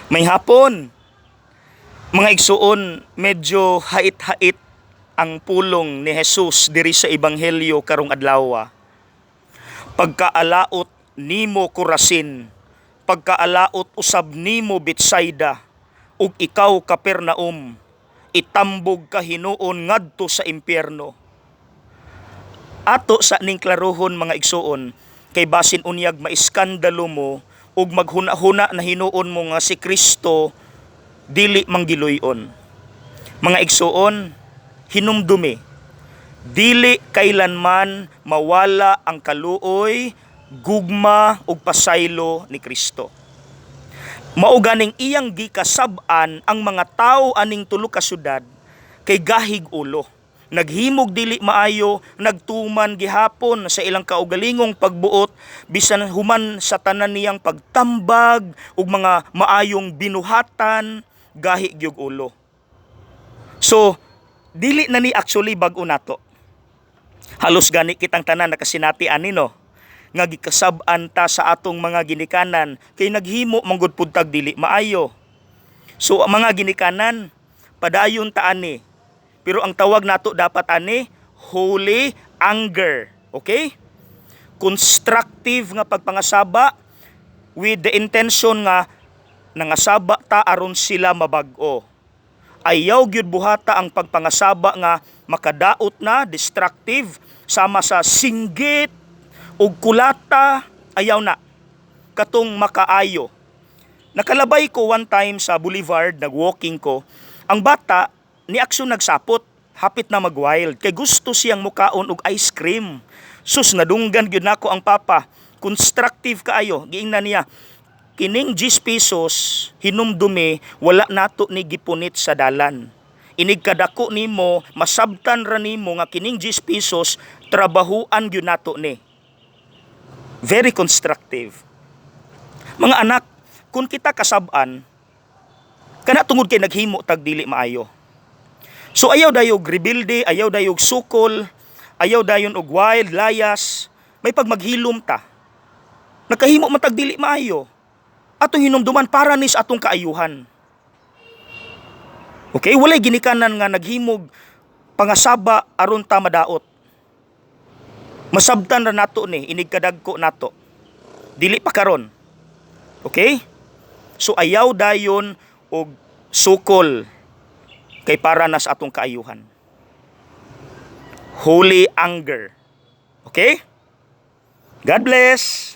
May hapon, mga igsuon, medyo hait-hait ang pulong ni Jesus diri sa ebanghelyo karong adlaw. Pagkaalaot nimo Corazin, pagkaalaot usab nimo Betsaida, ug ikaw Capernaum, itambog ka hinuon ngadto sa impyerno. Ato sa ning klarohon mga igsuon, kay basin unyag maiskandalo mo ug maghuna-huna na hinuon mo nga si Kristo dili manggiluy-on. Mga igsuon, hinumdumi, dili kailanman mawala ang kaluoy, gugma ug pasaylo ni Kristo. Mao ganing iyang gikasab-an ang mga tawo aning tulo ka syudad kay gahig ulo. Naghimog dili maayo, nagtuman gihapon sa ilang kaugalingong pagbuot bisan human sa tanan niyang pagtambag ug mga maayong binuhatan, gahi gyud ulo. So, dili na ni actually bag-o nato. Halos gani kitang tanan nakasinati ani no, nga gikasab-an ta sa atong mga ginikanan kay naghimo manggod pud tag dili maayo. So, ang mga ginikanan padayon ta ani. Pero ang tawag nato dapat ani holy anger. Okay? Constructive nga pagpangasaba with the intention nga nangasaba ta aron sila mabag-o. Ayaw gyud buhata ang pagpangasaba nga makadaot na, destructive, sama sa singgit ug kulata, ayaw na. Katong makaayo. Nakalabay ko one time sa Boulevard, nag-walking ko. Ang bata ni aksyon nagsapot, hapit na mag-wild, kay gusto siyang mukaon og ice cream. Sus, nadunggan gyud nako ang papa. Constructive kaayo, giingnan niya. Kining 10 pesos, hinumdumi, wala nato ni gipunit sa dalan. Inig kadako nimo, masabtan ra nimo nga kining 10 pesos, trabahuan gyud nato ni. Very constructive. Mga anak, kung kita kasab-an, kana tungod kay naghimo tag dili maayo. So ayaw dayog rebelde, ayaw dayog sukol, ayaw dayon og wild, layas, may pagmaghilom ta. Nakahimo man tag dili maayo. Atong hinumduman para nis atong kaayuhan. Okay, walay ginikanan nga naghimog pangasaba aron ta madaot. Masabtan ra nato ni, inig kadagko nato. Dili pa karon. Okay? So ayaw dayon og sukol kay para nas atong kaayuhan. Holy anger. Okay? God bless.